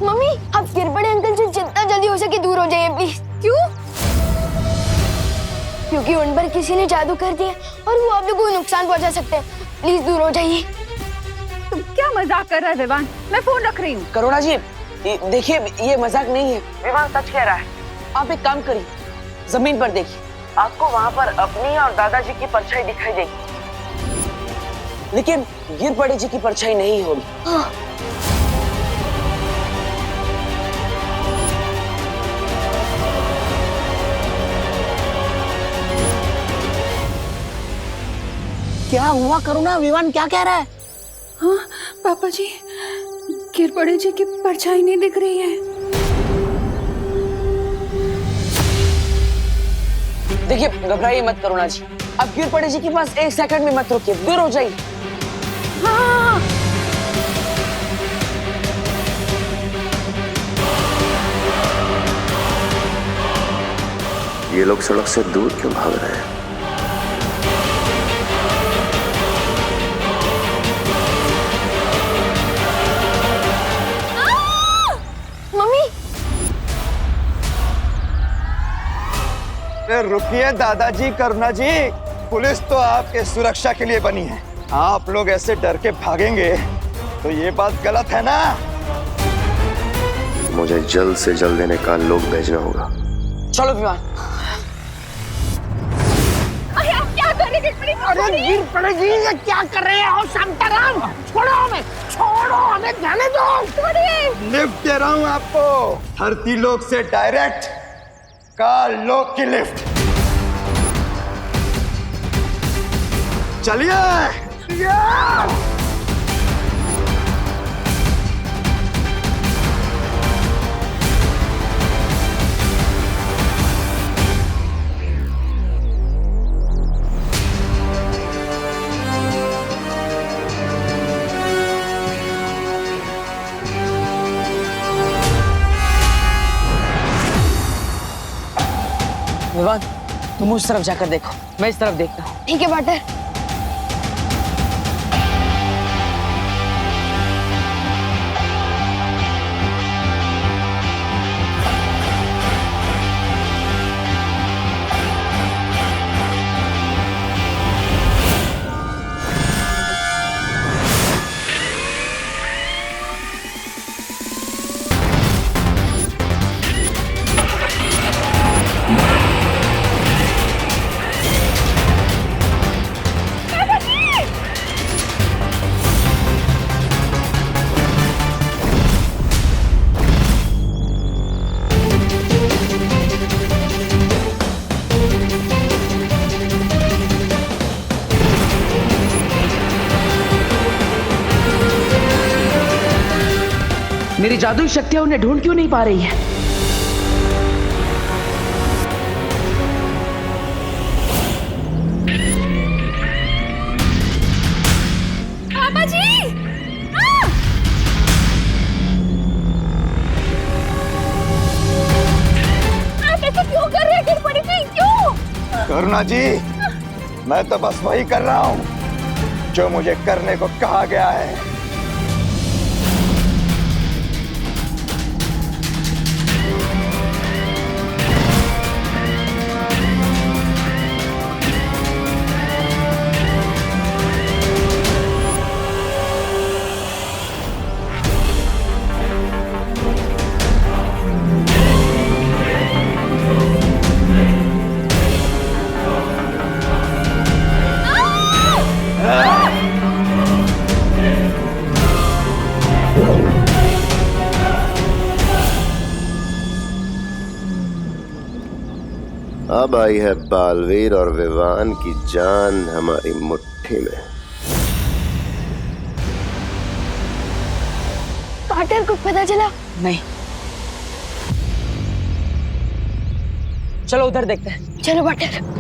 Mummy आप गिर पड़े अंकल से जितना जल्दी हो सके दूर हो जाइए प्लीज। क्यों? क्योंकि उन पर किसी ने जादू कर दिया और वो आप लोगों को नुकसान पहुंचा सकते हैं। प्लीज दूर हो जाइए। तुम क्या मजाक कर रहे हो विवान? मैं फोन रख रही हूँ। करुणा जी देखिए ये मजाक नहीं है, विवान सच कह रहा है। आप एक काम करिए, जमीन पर देखिए, आपको वहाँ पर अपनी और दादाजी की परछाई दिखाई देगी, लेकिन गिर पड़े जी की परछाई नहीं होगी। हाँ। क्या हुआ करुणा? विवान क्या कह रहा है? हाँ पापा जी, गिर पड़े जी की परछाई नहीं दिख रही है। देखिए घबराइए मत करुणा जी, अब गिर पड़े जी के पास एक सेकंड में मत रुकिए, दूर हो जाइए। हाँ। ये लोग सड़क से दूर क्यों भाग रहे हैं? मम्मी रुकिए दादाजी, करुणा जी, पुलिस तो आपके सुरक्षा के लिए बनी है। आप लोग ऐसे डर के भागेंगे तो ये बात गलत है ना। मुझे जल्द से जल्द इन्हें काल लोग भेजना होगा। चलो विवान। अरे आप क्या कर रहे हैं? अरे गिर पड़े जी, ये क्या कर रहे हो? शांताराम छोड़ो हमें, छोड़ो हमें, जाने दो। लिफ्ट दे रहा हूँ आपको, धरती लोक से डायरेक्ट काल लोक की लिफ्ट। चलिए। विवान तुम उस तरफ जाकर देखो, मैं इस तरफ देखता हूँ। ठीक है बाटर। मेरी जादुई शक्तियां उन्हें ढूंढ क्यों नहीं पा रही है? पापा जी! आप ऐसे क्यों कर रहे हैं? गिर पड़ी थी क्यों? करुणा जी मैं तो बस वही कर रहा हूँ जो मुझे करने को कहा गया है। अब आई है बालवीर और विवान की जान हमारी मुट्ठी में। बाटर को पता चला? नहीं, चलो उधर देखते हैं। चलो बाटर।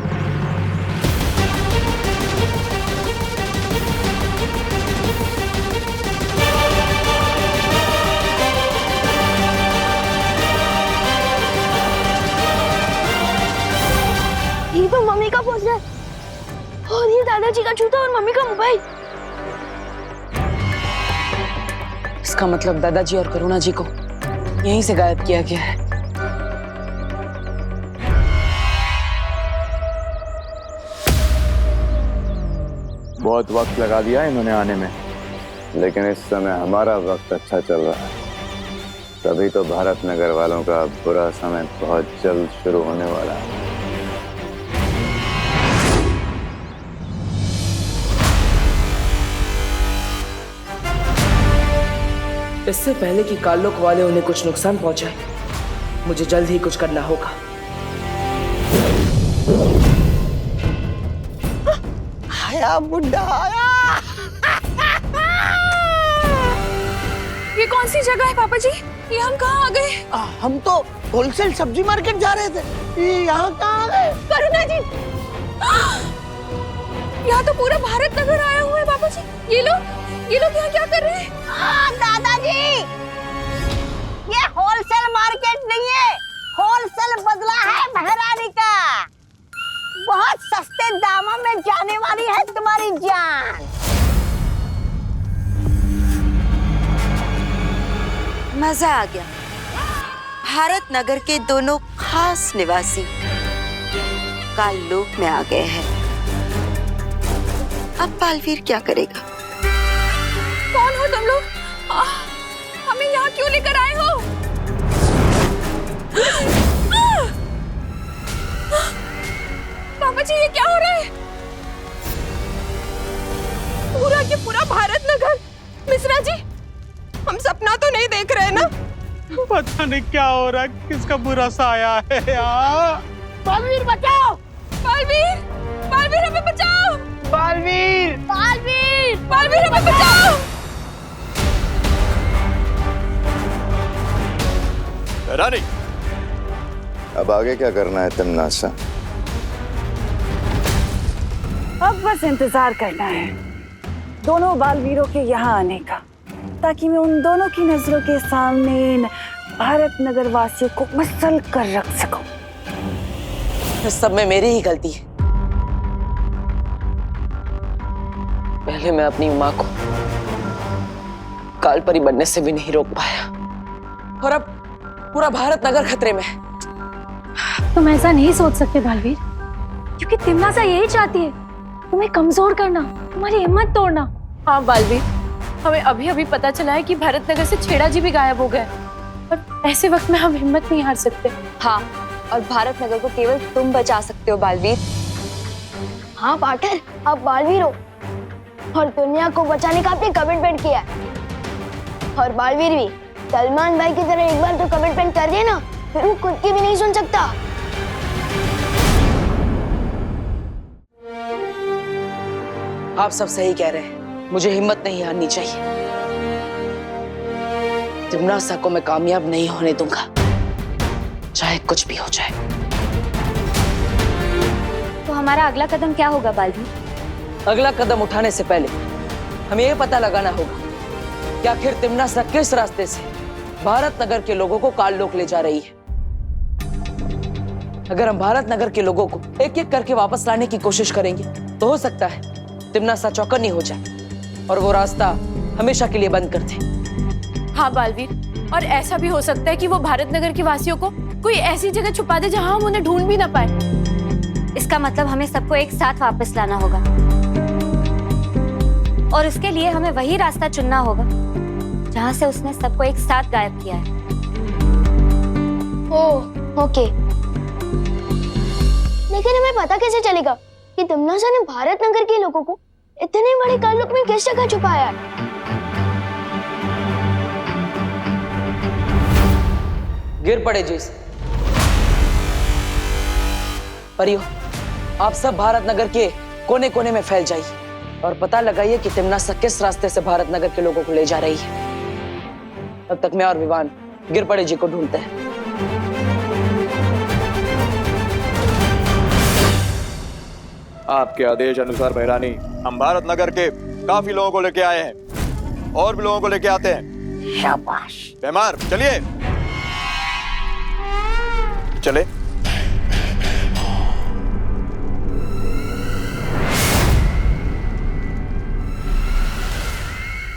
ये तो मम्मी का पोस्टर और ये दादाजी का जूता और मम्मी का मोबाइल। इसका मतलब दादाजी और करुणा जी को यहीं से गायब किया गया है। बहुत वक्त लगा दिया इन्होंने आने में, लेकिन इस समय हमारा वक्त अच्छा चल रहा है, तभी तो भारत नगर वालों का बुरा समय बहुत जल्द शुरू होने वाला है। इससे पहले कि काल्लोक वाले उन्हें कुछ नुकसान पहुंचाए, मुझे जल्द ही कुछ करना होगा। आया बुड्ढा आया। ये कौन सी जगह है पापा जी? ये हम कहाँ आ गए? हम तो होलसेल सब्जी मार्केट जा रहे थे, ये यहाँ कहाँ आ गए? करुणा जी, यहाँ तो पूरा भारत नगर आया हुआ है पापा जी। ये लोग यहाँ क्या कर रहे हैं? दादाजी, ये होलसेल मार्केट नहीं है, होलसेल बदला है महारानी का। बहुत सस्ते दामों में जाने वाली है तुम्हारी जान। मजा आ गया। भारत नगर के दोनों खास निवासी काललोक में आ गए हैं। अब बालवीर क्या करेगा? कौन हो तुम लोग? हमें यहाँ क्यों लेकर आए हो? पापा जी, ये क्या हो रहा है? पूरा के पूरा भारत नगर। मिश्रा जी, हम सपना तो नहीं देख रहे ना? पता नहीं क्या हो रहा है, किसका बुरा सा आया है यार। बालवीर बचाओ! बालवीर, बालवीर हमें बचाओ! बालवीर, बालवीर! बालवीर हमें बचाओ! रानी, अब आगे क्या करना है तिमनासा? अब बस इंतजार करना है दोनों बालवीरों के यहाँ आने का, ताकि मैं उन दोनों की नजरों के सामने इन भारत नगर वासियों को मसल कर रख सकूं। इस सब में मेरी ही गलती है। पहले मैं अपनी माँ को कालपरी बनने से भी नहीं रोक पाया, और अब पूरा भारत नगर खतरे में है। तुम ऐसा नहीं सोच सकते बालवीर, क्योंकि तिमनासा यही चाहती है, तुम्हें कमजोर करना, तुम्हारी हिम्मत तोड़ना। हाँ बालवीर, हमें अभी अभी पता चला है कि भारत नगर से छेड़ा जी भी गायब हो गए, और ऐसे वक्त में हम हिम्मत नहीं हार सकते। हाँ, और भारत नगर को केवल तुम बचा सकते हो बालवीर। हाँ पार्टनर, आप बालवीर हो और दुनिया को बचाने का आपने कमिटमेंट किया है। और बालवीर भी सलमान भाई की तरह एक बार तो कमिटमेंट कर दिया ना, फिर वो खुद की भी नहीं सुन सकता। आप सब सही कह रहे हैं, मुझे हिम्मत नहीं हारनी चाहिए। तिमनासा को मैं कामयाब नहीं होने दूंगा, चाहे कुछ भी हो जाए। तो हमारा अगला कदम क्या होगा बालवीर? अगला कदम उठाने से पहले हमें यह पता लगाना होगा कि आखिर तिमनासा किस रास्ते से भारत नगर के लोगों को काललोक ले जा रही है। अगर हम भारत नगर के लोगों को एक एक करके वापस लाने की कोशिश करेंगे, तो हो सकता है तिमनासा चौकन्नी हो जाए और वो रास्ता हमेशा के लिए बंद कर दे। हाँ बालवीर, और ऐसा भी हो सकता है कि वो भारत नगर के वासियों को कोई ऐसी जगह छुपा दे जहां हम उन्हें ढूंढ भी ना पाए। इसका मतलब हमें सबको एक साथ वापस लाना होगा, और उसके लिए हमें वही रास्ता चुनना होगा जहां से उसने सबको एक साथ गायब किया है। ओह, ओके। लेकिन हमें पता कैसे चलेगा कि तिमनासा ने भारत नगर के लोगों को इतने बड़े काललोक में किस जगह छुपाया है? गिर पड़े जिस परियो, आप सब भारत नगर के कोने कोने में फैल जाइए और पता लगाइए कि तिमनासा किस रास्ते से भारत नगर के लोगों को ले जा रही है। तब तक मैं और विवान गिर पड़े जी को ढूंढते हैं। आपके आदेश अनुसार बहरानी, हम भारत नगर के काफी लोगों को लेके आए हैं, और भी लोगों को लेके आते हैं। शाबाश। बेमार, चलिए चले।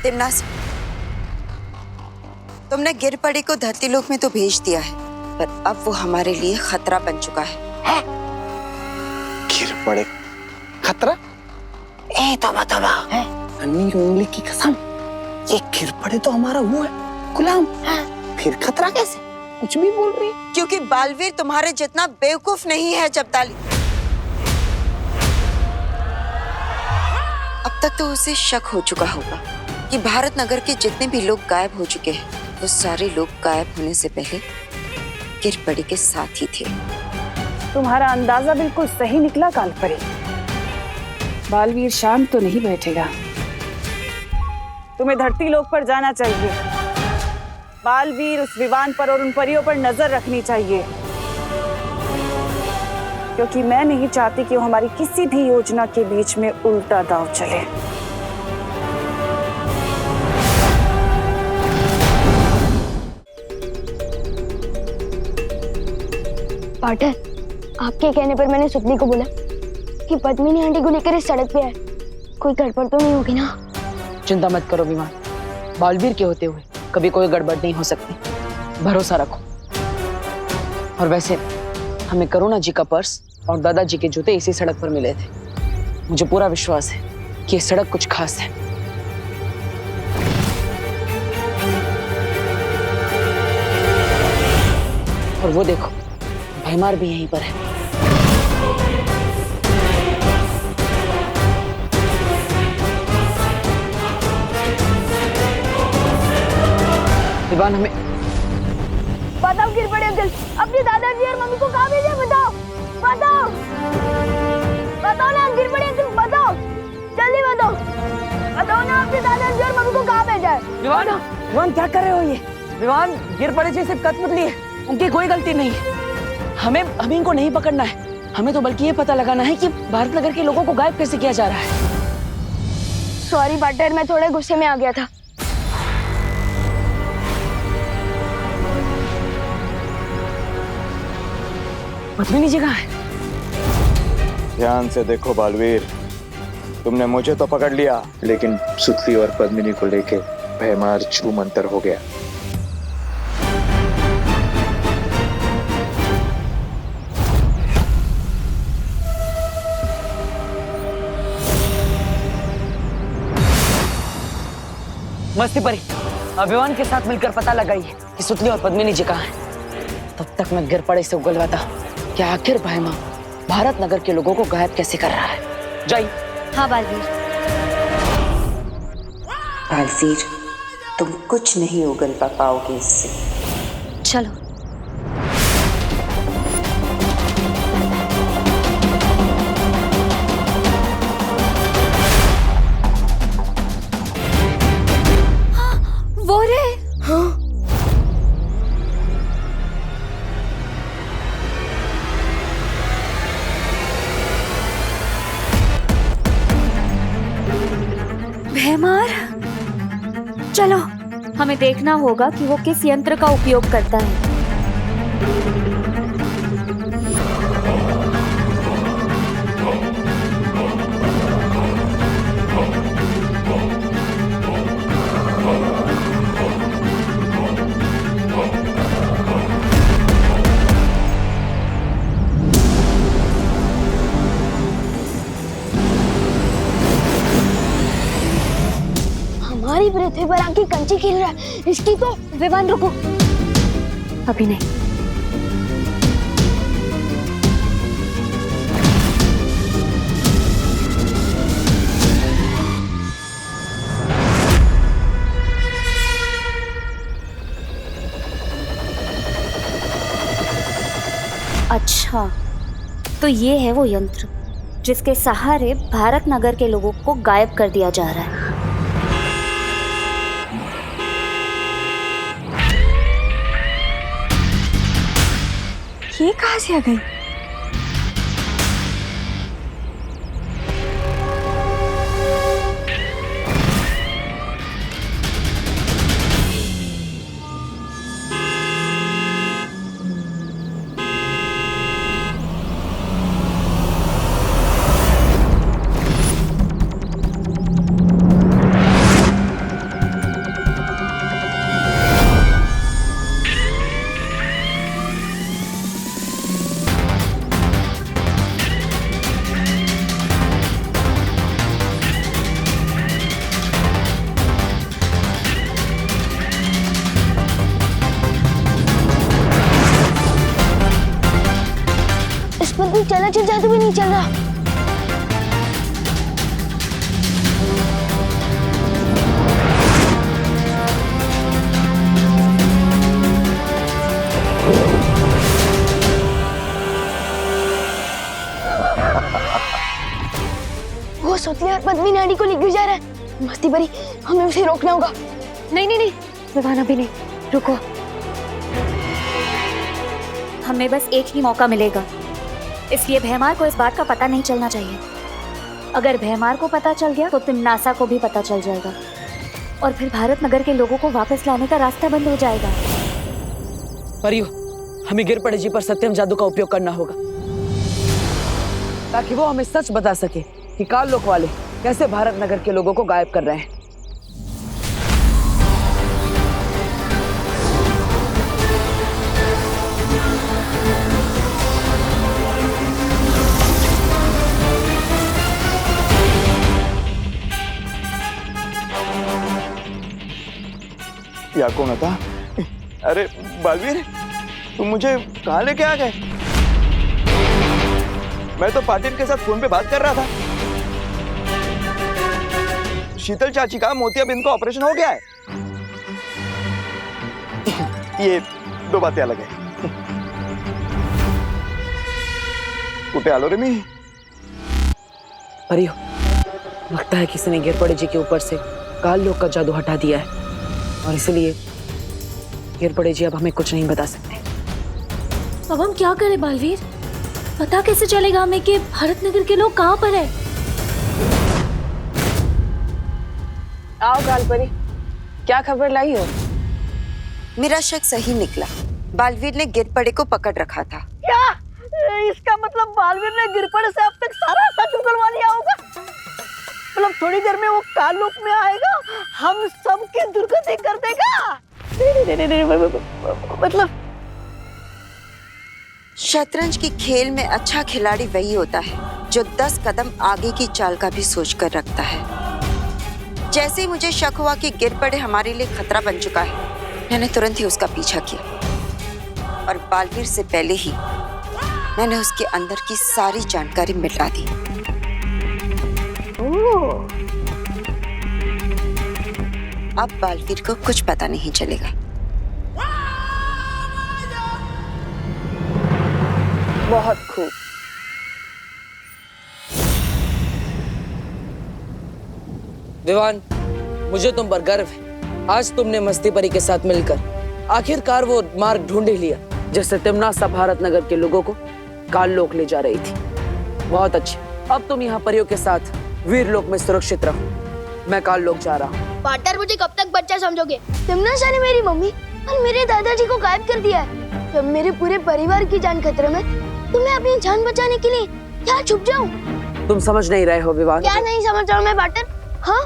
तिमनासा, तुमने गिरपड़ी को धरती लोक में तो भेज दिया है, पर अब वो हमारे लिए खतरा बन चुका है। गिर पड़े खतरा? ए तोबा तोबा है, अन्नी उंगली की कसम, ये गिर पड़े तो हमारा वो है गुलाम है, फिर खतरा कैसे? कुछ भी बोल रही है। क्योंकि बालवीर तुम्हारे जितना बेवकूफ नहीं है जब्ताली। अब तक तो उसे शक हो चुका होगा कि भारत नगर के जितने भी लोग गायब हो चुके हैं, वो सारे लोग गायब होने से पहले गिरपड़ी के साथ ही थे। तुम्हारा अंदाजा बिल्कुल सही निकला कालपरी। बालवीर शांत तो नहीं बैठेगा। तुम्हें धरती लोक पर जाना चाहिए। बालवीर उस विमान पर और उन परियों पर नजर रखनी चाहिए, क्योंकि मैं नहीं चाहती कि वो हमारी किसी भी योजना के बीच में उल्टा दांव चले। पाटर, आपके कहने पर मैंने सुतली को बोला कि पद्मिनी आंटी को लेकर इस सड़क पे आए। कोई गड़बड़ तो नहीं होगी ना? चिंता मत करो विमान, बालवीर के होते हुए कभी कोई गड़बड़ नहीं हो सकती, भरोसा रखो। और वैसे हमें करुणा जी का पर्स और दादाजी के जूते इसी सड़क पर मिले थे। मुझे पूरा विश्वास है कि ये सड़क कुछ खास है। और वो देखो, भैमार भी यहीं पर है। विमान हमें बताओ गिरपड़ी अंकल, अपने दादाजी और मम्मी को कहाँ भेजा? बताओ बताओ बताओ ना गिरपड़ी अंकल, बताओ जल्दी बताओ। बताओ ना अपने दादाजी और मम्मी को कहाँ भेजा है? विमान, विमान क्या कर रहे हो ये? विमान, गिरपड़ी जी सिर्फ कठपुतली है, उनकी कोई गलती नहीं है। हमें इनको नहीं पकड़ना है, हमें तो बल्कि ये पता लगाना है कि भारत नगर के लोगों को गायब कैसे किया जा रहा है। सॉरी पाटर, मैं थोड़े गुस्से में आ गया था। पद्मिनी जी कहाँ है? ध्यान से देखो बालवीर, तुमने मुझे तो पकड़ लिया, लेकिन सुतली और पद्मिनी को लेके भैमार छू मंतर हो गया। मस्ती परी, अभिमान के साथ मिलकर पता लगाइए कि सुतली और पद्मिनी जी कहाँ हैं। तब तक मैं गिरपड़ी से उगलवाता कि आखिर भैमा भारत नगर के लोगों को गायब कैसे कर रहा है। जाइए। हाँ बालवीर। बालवीर, तुम कुछ नहीं उगल पाओगे इससे। चलो। वो रे। हाँ। भैमार, चलो हमें देखना होगा कि वो किस यंत्र का उपयोग करता है। हमारी पृथ्वी पर आके कंची खेल रहा है, इसकी तो। विमान रुको, अभी नहीं। अच्छा, तो ये है वो यंत्र जिसके सहारे भारत नगर के लोगों को गायब कर दिया जा रहा है। ये कहाँ से आ गई? वक्त भी चला जादू भी नहीं चल रहा। वो सुतली और पद्मी नाडी को लेकर जा रहा है। मस्ती भरी, हमें उसे रोकना होगा। नहीं नहीं नहीं विवान, अभी नहीं, रुको। हमें बस एक ही मौका मिलेगा, इसलिए भैमार को इस बात का पता नहीं चलना चाहिए। अगर भैमार को पता चल गया तो तिम्नासा को भी पता चल जाएगा और फिर भारत नगर के लोगों को वापस लाने का रास्ता बंद हो जाएगा। परियो, हमें गिरपड़े जी पर सत्यम जादू का उपयोग करना होगा ताकि वो हमें सच बता सके कि काल लोक वाले कैसे भारत नगर के लोगों को गायब कर रहे हैं। या कौन था? अरे बालवीर, तुम मुझे कहाँ लेके आ गए? मैं तो पाटिल के साथ फोन पे बात कर रहा था। शीतल चाची का मोतियाबिंद का ऑपरेशन हो गया है। ये दो बातें अलग है। कुटे आलो रे मी। परियो, लगता है किसी ने गिरपड़े जी के ऊपर से काल लोक का जादू हटा दिया है और इसलिए गिरपड़े जी अब हमें कुछ नहीं बता सकते। अब हम क्या करें बालवीर? पता कैसे चलेगा हमें कि भारत नगर के लोग कहाँ पर है? आओ कालपरी, क्या खबर लाई हो? मेरा शक सही निकला। बालवीर ने गिरपड़े को पकड़ रखा था। क्या इसका मतलब बालवीर ने गिरपड़े से अब तक सारा सच उगलवा लिया होगा? मतलब थोड़ी देर में वो काल लोक में आएगा, हम सबकी दुर्गति कर देगा। नहीं, मतलब शतरंज की खेल में अच्छा खिलाड़ी वही होता है जो 10 कदम आगे की चाल का भी सोच कर रखता है। जैसे ही मुझे शक हुआ कि गिरपड़े हमारे लिए खतरा बन चुका है, मैंने तुरंत ही उसका पीछा किया और बालवीर से पहले ही मैंने उसके अंदर की सारी जानकारी मिटा दी। अब बालवीर को कुछ पता नहीं चलेगा। बहुत खूब। विवान, मुझे तुम पर गर्व है। आज तुमने मस्ती परी के साथ मिलकर आखिरकार वो मार्ग ढूंढ ही लिया जिससे तिम्नासा भारत नगर के लोगों को काल लोक ले जा रही थी। बहुत अच्छे, अब तुम यहाँ परियों के साथ वीर लोक में सुरक्षित रहो। मैं काल लोक जा रहा हूँ। पार्टनर, मुझे कब तक बच्चा समझोगे? तिम्नासा ने मेरी मम्मी और मेरे दादाजी को गायब कर दिया है। जब मेरे पूरे परिवार की जान खतरे में, तो मैं अपनी जान बचाने के लिए क्या छुप जाऊं? तुम समझ नहीं रहे हो विवान। क्या नहीं समझ रहा हूँ मैं पार्टनर? हाँ,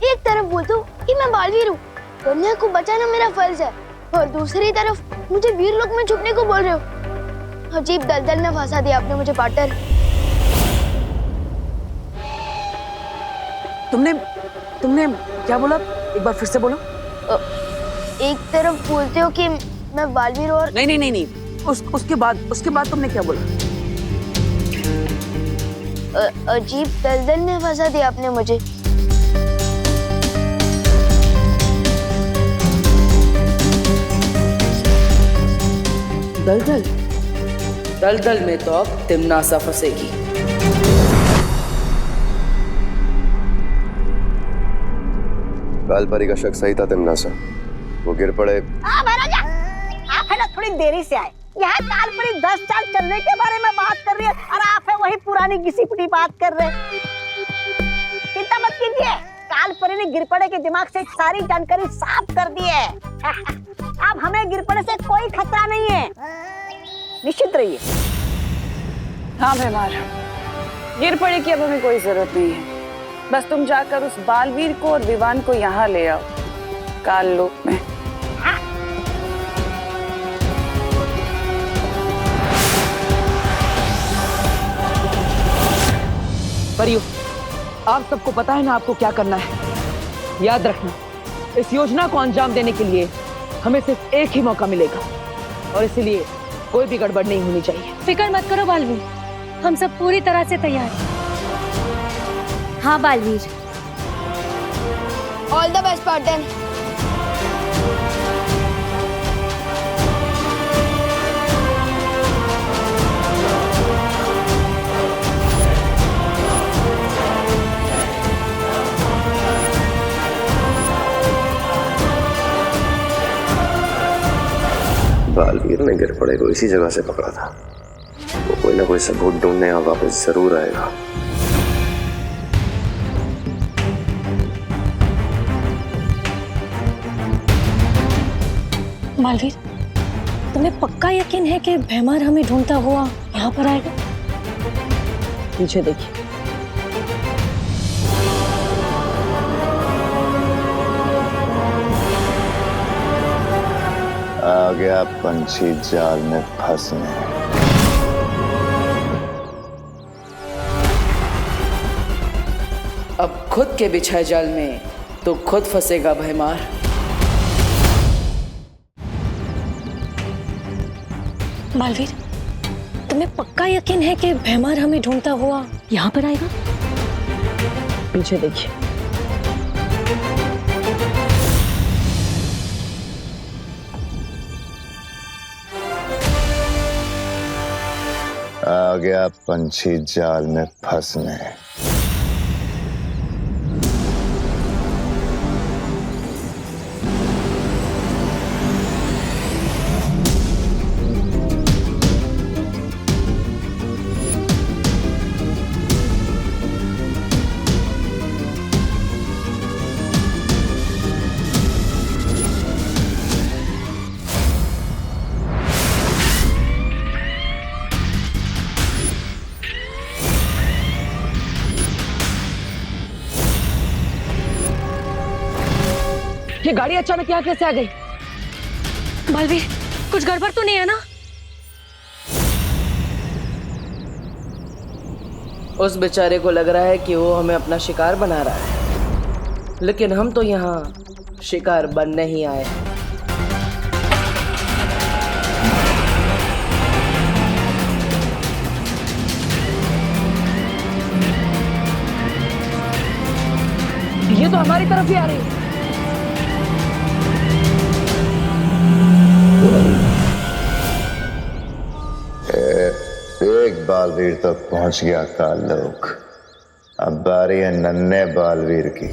एक तरफ बोलता हूँ कि मैं बालवीर हूँ, दुनिया को बचाना मेरा फर्ज है, और दूसरी तरफ मुझे वीर लोक में छुपने को बोल रहे हो। अजीब दलदल में फंसा दिया आपने मुझे पार्टनर। तुमने क्या बोला? एक बार फिर से बोलो। एक तरफ बोलते हो कि मैं बालवीर और नहीं। उसके बाद तुमने क्या बोला? अजीब दलदल में फंसा दिया आपने मुझे। दलदल में तो अब तिम्नासा फंसेगी। कालपरी का शक सही था तिम्नासा। वो गिरपड़े। महाराजा, आप है ना थोड़ी देरी से आए। यहाँ कालपरी 10 साल चलने के बारे में बात कर रही है और आप है वही पुरानी घिसी पिटी बात कर रहे हैं। चिंता मत कीजिए, कालपरी ने गिरपड़े के दिमाग से सारी जानकारी साफ कर दी है। अब हमें गिरपड़े से कोई खतरा नहीं है, निश्चित रहिए। हाँ भैमार, गिरपड़े की अब हमें कोई जरूरत नहीं है। बस तुम जाकर उस बालवीर को और विवान को यहाँ ले आओ काल लोक में। परियो, आप सबको पता है ना आपको क्या करना है। याद रखना, इस योजना को अंजाम देने के लिए हमें सिर्फ एक ही मौका मिलेगा और इसलिए कोई भी गड़बड़ नहीं होनी चाहिए। फिक्र मत करो बालवीर, हम सब पूरी तरह से तैयार हैं। हाँ Baalveer. All the best Spartan. Baalveer ने गिरपड़े को इसी जगह से पकड़ा था। वो कोई ना कोई सबूत ढूंढने और वापस जरूर आएगा। बालवीर, तुम्हें पक्का यकीन है कि भैमार हमें ढूंढता हुआ यहाँ पर आएगा? पीछे देखिए। आ गया पंछी जाल में फंसने। अब खुद के बिछाए जाल में तो खुद फंसेगा भैमार। बालवीर, तुम्हें पक्का यकीन है कि भैमार हमें ढूंढता हुआ यहाँ पर आएगा? पीछे देखिए। आ गया पंछी जाल में फंसने। ये गाड़ी अचानक यहाँ कैसे आ गई? बालवीर, कुछ गड़बड़ तो नहीं है ना? उस बेचारे को लग रहा है कि वो हमें अपना शिकार बना रहा है, लेकिन हम तो यहाँ शिकार बनने ही आए। ये तो हमारी तरफ ही आ रही है। एक बालवीर तक पहुंच गया ताल्लुक। अब बारी है नन्हे बालवीर की।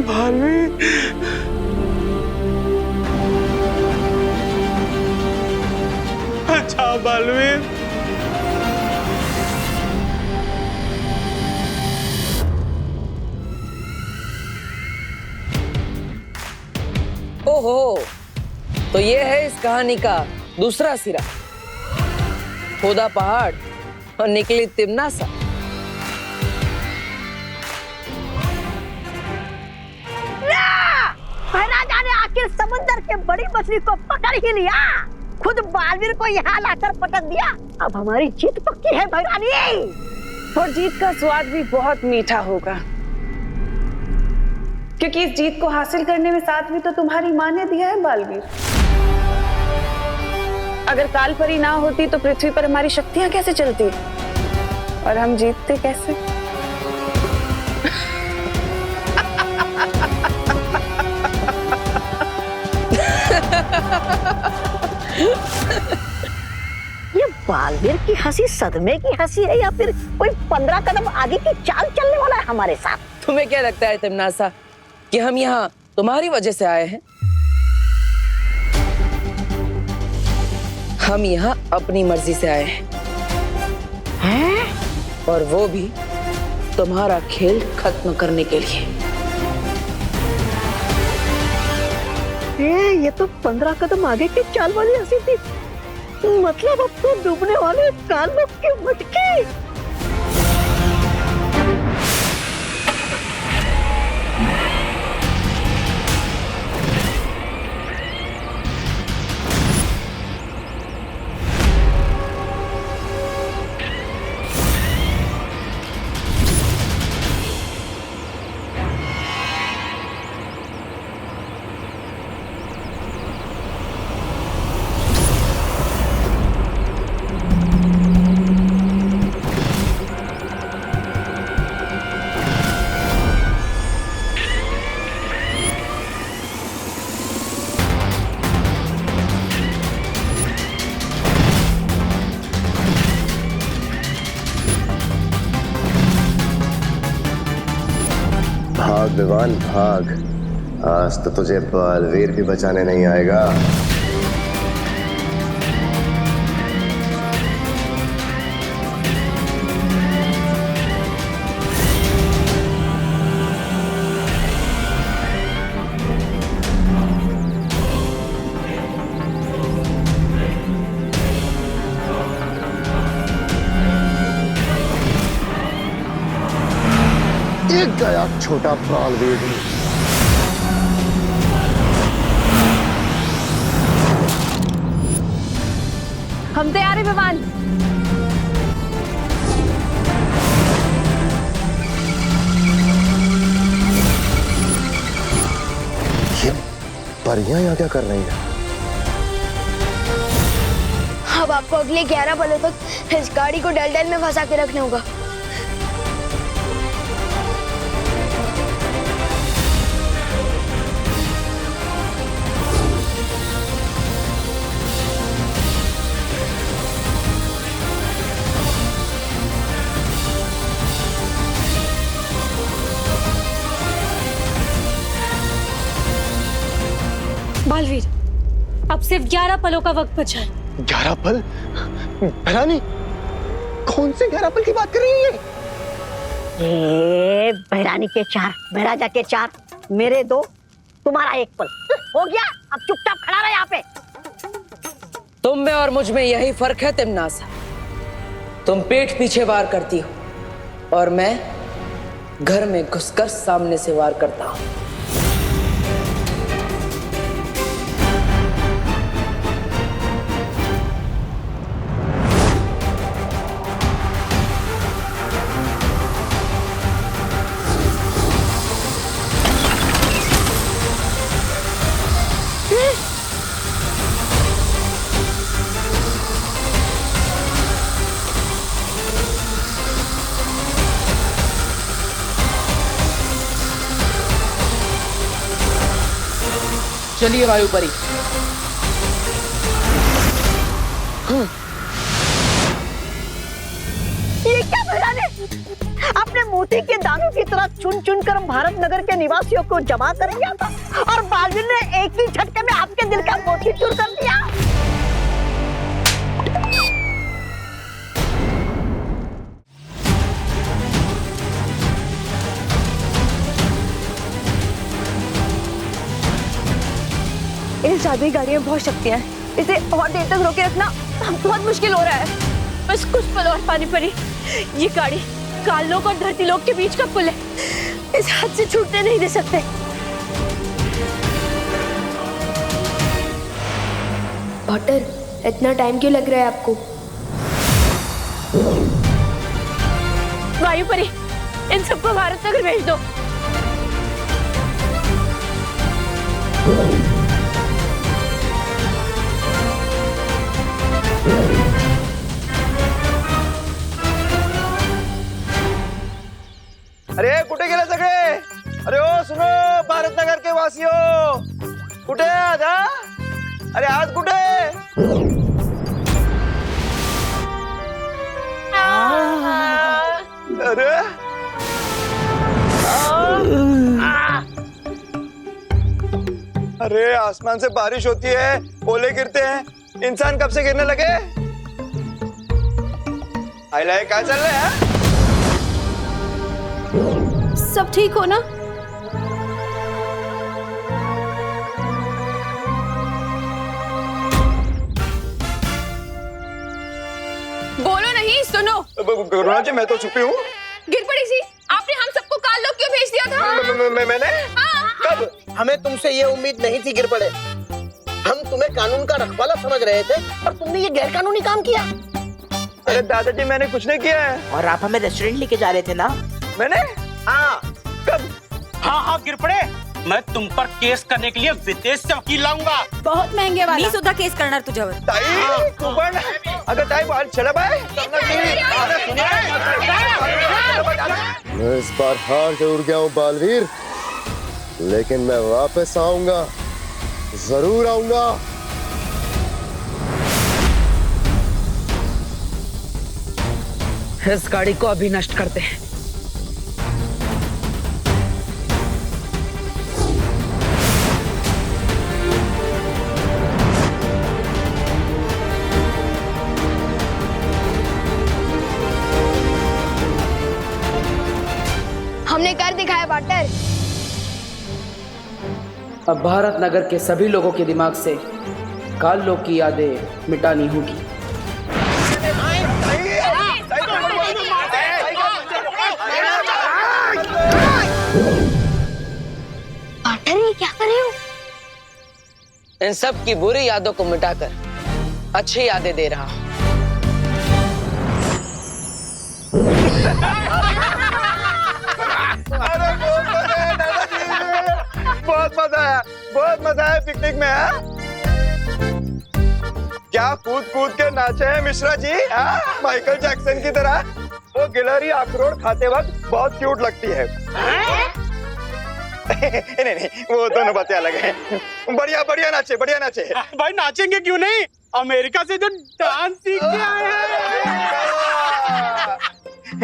बालवीर, अच्छा बालवीर। ओहो, तो ये है इस कहानी का दूसरा सिरा। खोदा पहाड़ और निकली तिमनासा। महाराजा ने आखिर समुद्र के बड़ी मछली को पकड़ ही लिया, खुद बालवीर को यहाँ लाकर पटक दिया। अब हमारी जीत पक्की है भैरानी। और जीत का स्वाद भी बहुत मीठा होगा, क्योंकि इस जीत को हासिल करने में साथ भी तो तुम्हारी माँ ने दिया है बालवीर। अगर कालपरी ना होती तो पृथ्वी पर हमारी शक्तियां कैसे चलती और हम जीतते कैसे? ये बालवीर की हंसी सदमे की हंसी है या फिर कोई 15 कदम आगे की चाल चलने वाला है हमारे साथ? तुम्हें क्या लगता है तिमनासा कि हम यहाँ तुम्हारी वजह से आए हैं? हम यहाँ अपनी मर्जी से आए हैं, और वो भी तुम्हारा खेल खत्म करने के लिए। ये तो 15 कदम आगे की चाल वाली हंसी थी। मतलब अब तो डूबने वाले कालों की मटकी। भाग विवान भाग, आज तो तुझे बालवीर भी बचाने नहीं आएगा। एक गया छोटा बालवीर भी। हम तैयार हैं विमान। ये परियां यहाँ क्या कर रही हैं? अब आपको अगले 11 पलों तक इस गाड़ी को डल में फंसा के रखना होगा। बालवीर, अब सिर्फ 11 पलों का वक्त बचा है। 11 पल? भैरानी, कौन से 11 पल की बात कर रही है? बहरानी के 4, महाराजा के 4, मेरे 2, तुम्हारा 1 पल हो गया। अब चुपचाप खड़ा रहे यहाँ पे। तुम में और मुझ में यही फर्क है तिमनासा। तुम पीठ पीछे वार करती हो और मैं घर में घुसकर सामने से वार करता हूं। चलिए वायुपरी। ये क्या बहराने? अपने मोती के दानों की तरह चुन चुन कर भारत नगर के निवासियों को जमा कर दिया था और बालवीर ने एक ही झटके में आपके दिल का मोती चूर कर दिया। इस जादुई गाड़ी में बहुत शक्तियां हैं। इसे और देर तक रोके रखना बहुत मुश्किल हो रहा है। बस कुछ पल और पानी पड़ी। ये गाड़ी काललोक और धरती लोक के बीच का पुल है। इस हाथ से छूटने नहीं दे सकते। पॉटर, इतना टाइम क्यों लग रहा है आपको? वायुपरी, इन सबको भारत नगर भेज दो। अरे कुठे गेले सगळे? अरे ओ सुनो भारत नगर के वासियों, कुठे आज? अरे आज कुठे? अरे अरे आसमान से बारिश होती है, ओले गिरते हैं, इंसान कब से गिरने लगे? आइलाए क्या चल रहा है? सब ठीक हो ना? बोलो नहीं, सुनो। गुरुनाथ जी, मैं तो छुपी हूँ। गिर पड़ी सी। आपने हम सबको काल लोक क्यों भेज दिया था? मैंने? कब? हमें तुमसे ये उम्मीद नहीं थी गिर पड़े। हम तुम्हें कानून का रखवाला समझ रहे थे और तुमने ये गैर कानूनी काम किया। अरे दादाजी, मैंने कुछ नहीं किया है। और आप हमें रेस्टोरेंट लेके जा रहे थे ना? मैंने? हाँ। कब? हाँ गिर पड़े, मैं तुम पर केस करने के लिए विदेश से वकील लाऊंगा। बहुत महंगे वाला। मी सुद्धा केस करणार तुझ्यावर। ताई, तू पण अगं ताई बाल चला बाय। मैं इस बार हार जरूर गया हूँ बालवीर, लेकिन मैं वापस आऊंगा, जरूर आऊंगा। इस गाड़ी को अभी नष्ट करते हैं। पार्टनर। अब भारत नगर के सभी लोगों के दिमाग से काल्लो की यादें मिटानी होगी। पार्टनर ये क्या कर रहे हो? इन सब की बुरी यादों को मिटाकर अच्छी यादें दे रहा हूं। बहुत मजा आया पिकनिक में। क्या कूद कूद के नाचे हैं मिश्रा जी, माइकल जैक्सन की तरह। वो गिलहरी अखरोट खाते वक्त बहुत क्यूट लगती है। नहीं, वो दोनों बातें अलग हैं। बढ़िया बढ़िया नाचे, बढ़िया नाचे। भाई नाचेंगे क्यों नहीं, अमेरिका से जो डांस सीख के आए हैं।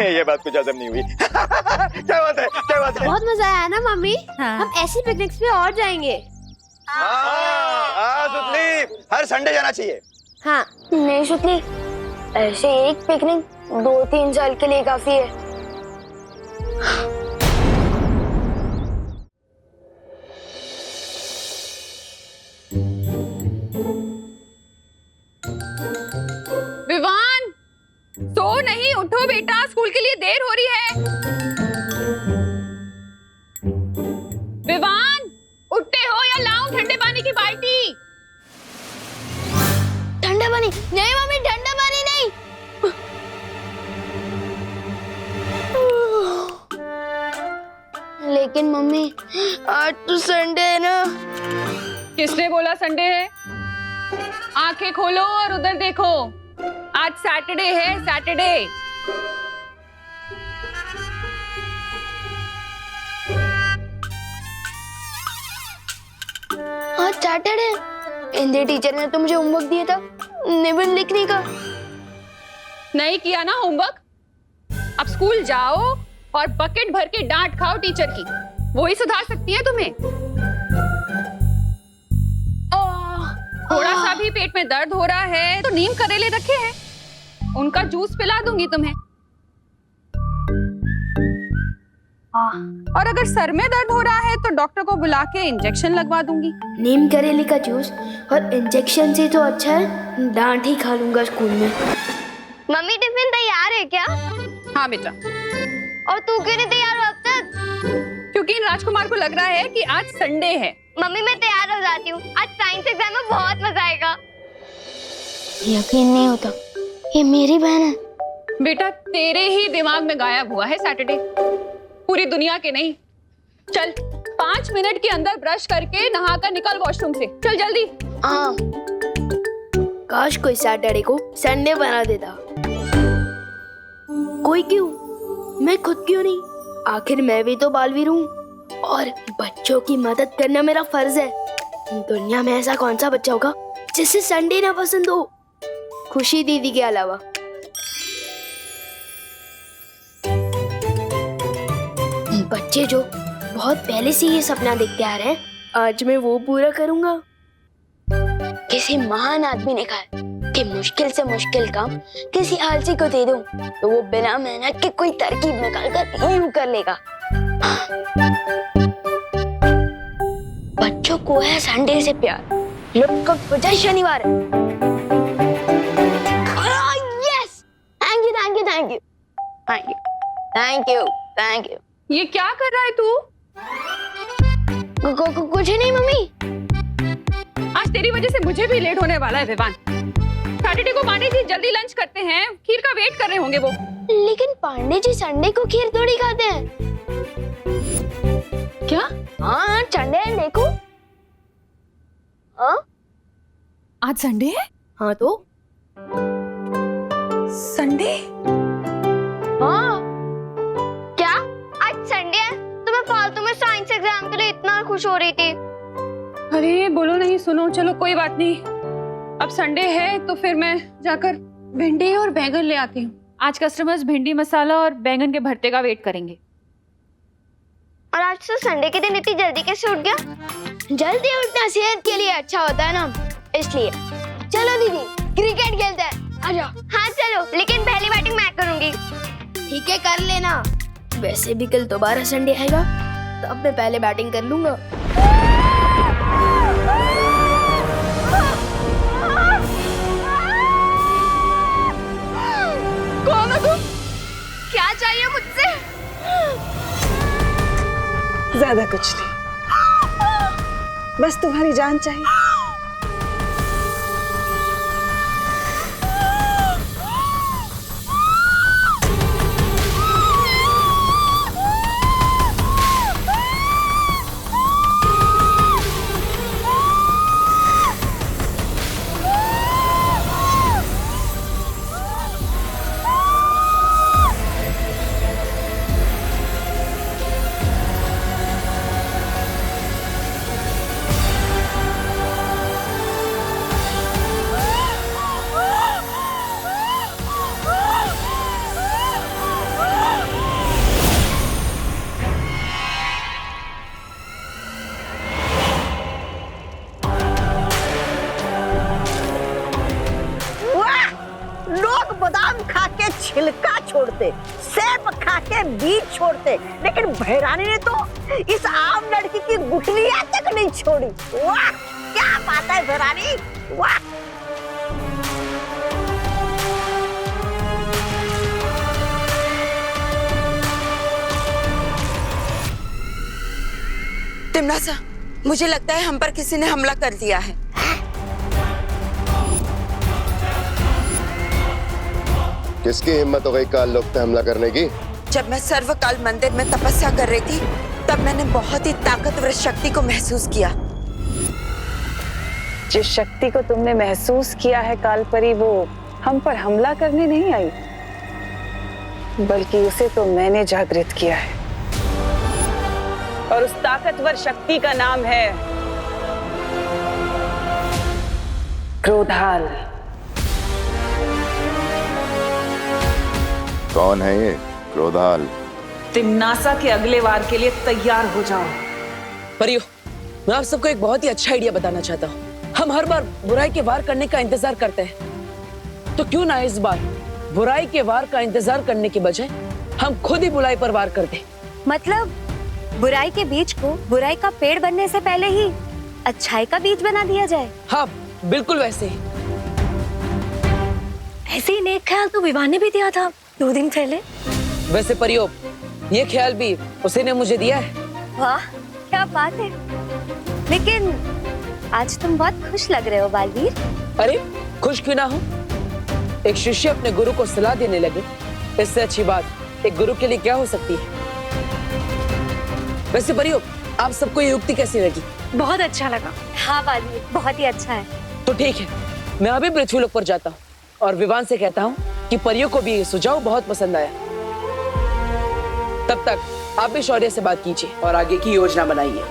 ये बात कुछ हजम नहीं हुई। क्या बात है, क्या बात है। बहुत मजा आया ना मम्मी। हम ऐसी पिकनिक्स पे और जाएंगे। सुतली, हर संडे जाना चाहिए। हाँ नहीं सुतली, ऐसे एक पिकनिक 2-3 साल के लिए काफी है। विवान, सो नहीं, उठो बेटा, स्कूल के लिए देर हो रही है। विवान, उठते हो या लाऊं ठंडे पानी की बाल्टी? ठंडा पानी नहीं मम्मी, ठंडा पानी नहीं। लेकिन मम्मी आज तो संडे है ना। किसने बोला संडे है? आंखें खोलो और उधर देखो, आज सैटरडे है, सैटरडे। आज सैटरडे। हिंदी टीचर ने तो मुझे होमवर्क दिया था निबंध लिखने का। नहीं किया ना होमवर्क? अब स्कूल जाओ और बकेट भर के डांट खाओ टीचर की, वो ही सुधार सकती है तुम्हें। थोड़ा सा भी पेट में दर्द हो रहा है तो नीम करेले रखे हैं, उनका जूस पिला दूंगी तुम्हें। और अगर सर में दर्द हो रहा है तो डॉक्टर को बुला के इंजेक्शन लगवा दूंगी। नीम करेले का जूस और इंजेक्शन से तो अच्छा है डांट ही खा लूंगा स्कूल में। मम्मी टिफिन तैयार है क्या? हाँ बेटा। और तू क्यों नहीं तैयार हो अब तक? क्योंकि इन राजकुमार को लग रहा है कि आज संडे है। मम्मी मैं तैयार हो जाती हूँ, आज साइंस एग्जाम में बहुत मजा आएगा। यकीन नहीं होता ये मेरी बहन है। बेटा तेरे ही दिमाग में गायब हुआ है सैटरडे, पूरी दुनिया के नहीं। चल 5 मिनट के अंदर ब्रश करके नहा कर निकल वॉशरूम से, चल जल्दी। हाँ, काश कोई सैटरडे को संडे बना देता। कोई क्यों, मैं खुद क्यों नहीं? आखिर मैं भी तो बालवीर हूँ और बच्चों की मदद करना मेरा फर्ज है। दुनिया में ऐसा कौन सा बच्चा होगा जिसे संडे ना पसंद हो, खुशी दीदी के अलावा। बच्चे जो बहुत पहले से ये सपना देखते आ रहे हैं, आज मैं वो पूरा करूंगा। किसी महान आदमी ने कहा कि मुश्किल से मुश्किल काम किसी आलसी को दे दूं तो वो बिना मेहनत के कोई तरकीब निकाल कर यूं कर लेगा। बच्चों को है संडे से प्यार, लोग को वजह शनिवार है। Yes, thank you thank you thank you thank you thank you thank you. ये क्या कर रहा है तू? कुछ नहीं मम्मी। आज तेरी वजह से मुझे भी लेट होने वाला है विवान। सैटरडे को पांडे जी जल्दी लंच करते हैं, खीर का वेट कर रहे होंगे वो। लेकिन पांडे जी संडे को खीर थोड़ी खाते हैं। क्या? हाँ संडे है, देखो। हाँ आज संडे है? हाँ तो संडे? हाँ क्या आज संडे है? तो मैं फालतू में साइंस एग्जाम के लिए इतना खुश हो रही थी। अरे बोलो नहीं, सुनो, चलो कोई बात नहीं। अब संडे है तो फिर मैं जाकर भिंडी और बैंगन ले आती हूँ। आज कस्टमर्स भिंडी मसाला और बैंगन के भरते का वेट करेंगे। और आज तो संडे के दिन इतनी जल्दी कैसे उठ गया? जल्दी उठना सेहत के लिए अच्छा होता है ना, इसलिए। चलो दीदी क्रिकेट खेलते हैं, आ जाओ। हाँ चलो, लेकिन पहली बैटिंग मैं करूंगी। ठीक है कर लेना। वैसे भी कल दोबारा संडे आएगा अब मैं पहले बैटिंग कर लूंगा। कौन हो तुम? क्या चाहिए मुझसे? ज्यादा कुछ नहीं, बस तुम्हारी जान चाहिए। लोग बादाम खा के छिलका छोड़ते, सेब खा के बीज छोड़ते, लेकिन भैरानी ने तो इस आम लड़की की गुठलियां तक नहीं छोड़ी। वाह, क्या बात है भैरानी, वाह। तिमनासा, मुझे लगता है हम पर किसी ने हमला कर दिया है। किसकी हिम्मत हो गई काल लोक पे हमला करने की? जब मैं सर्वकाल मंदिर में तपस्या कर रही थी, तब मैंने बहुत ही ताकतवर शक्ति को महसूस किया। जिस शक्ति को तुमने महसूस किया है कालपरी, वो हम पर हमला करने नहीं आई, बल्कि उसे तो मैंने जागृत किया है। और उस ताकतवर शक्ति का नाम है क्रोधाल। कौन है ये क्रोधाल? तिमनासा के अगले वार के लिए तैयार हो जाओ। परियो, मैं आप सबको एक बहुत ही अच्छा आइडिया बताना चाहता हूँ। हम हर बार बुराई के वार करने का इंतजार करते हैं, तो क्यों ना इस बार बुराई के वार का इंतजार करने के बजाय हम खुद ही बुराई पर वार कर दें। मतलब बुराई के बीज को बुराई का पेड़ बनने से पहले ही अच्छाई का बीज बना दिया जाए। हाँ, बिल्कुल वैसे ही। ऐसे ही नेक ख्याल तो विवाह ने भी दिया था 2 दिन पहले। वैसे परियो, ये ख्याल भी उसी ने मुझे दिया है। वाह, क्या बात है। लेकिन आज तुम बहुत खुश लग रहे हो बालवीर। अरे खुश क्यों ना हो? एक शिष्य अपने गुरु को सलाह देने लगे, इससे अच्छी बात एक गुरु के लिए क्या हो सकती है। वैसे परियो, आप सबको ये युक्ति कैसी लगी? बहुत अच्छा लगा। हाँ बालवीर, बहुत ही अच्छा है। तो ठीक है, मैं अभी पृथ्वीलोक पर जाता हूँ और विवान से कहता हूँ कि परियों को भी ये सुझाव बहुत पसंद आया। तब तक आप भी शौर्य से बात कीजिए और आगे की योजना बनाइए।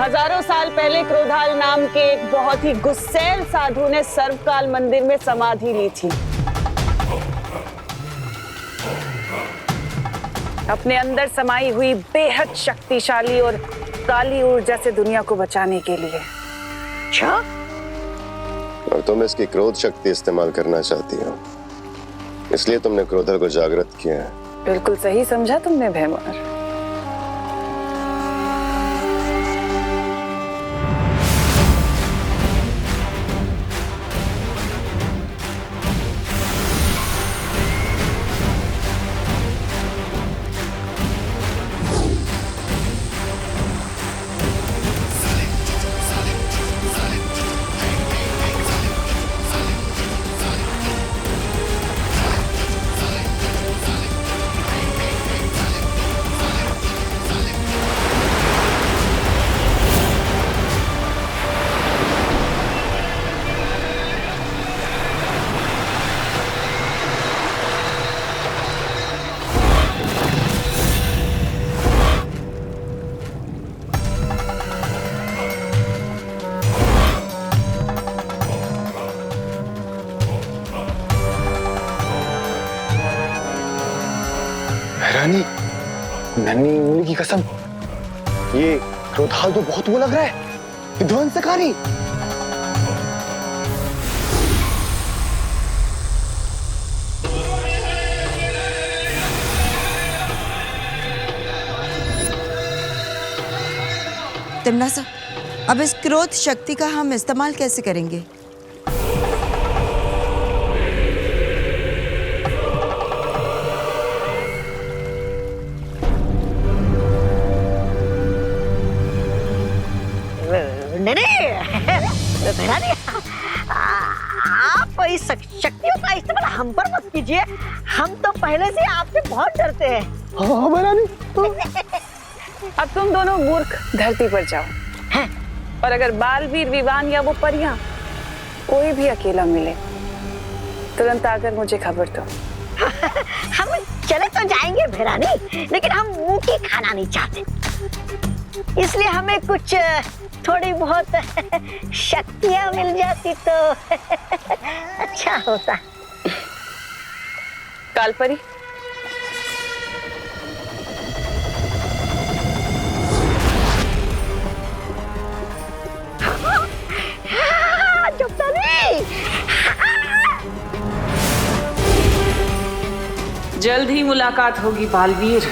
हजारों साल पहले क्रोधाल नाम के एक बहुत ही गुस्सैल साधु ने सर्वकाल मंदिर में समाधि ली थी, अपने अंदर समाई हुई बेहद शक्तिशाली और काली ऊर्जा से दुनिया को बचाने के लिए। अच्छा, और तुम इसकी क्रोध शक्ति इस्तेमाल करना चाहती हो, इसलिए तुमने क्रोधल को जागृत किया है। बिल्कुल सही समझा तुमने भैमार। महारानी, नन्ही उंगली की कसम, ये क्रोधाल तो बहुत वो लग रहा है, विध्वंसकारी। तिमनासा, अब इस क्रोध शक्ति का हम इस्तेमाल कैसे करेंगे? नहीं, आप इस शक्तियों का इस्तेमाल हम पर मत कीजिए। हम तो पहले से आपसे बहुत डरते हैं। हाँ महारानी। अब तुम दोनों मूर्ख धरती पर जाओ, और अगर बालवीर, विवान या वो परियां कोई भी अकेला मिले, तुरंत आकर मुझे खबर दो। हम चले तो जाएंगे भैरानी, लेकिन हम मुंह की खाना नहीं चाहते, इसलिए हमें कुछ थोड़ी बहुत शक्तियां मिल जाती तो अच्छा होता। कालपरी, जल्द ही मुलाकात होगी बालवीर।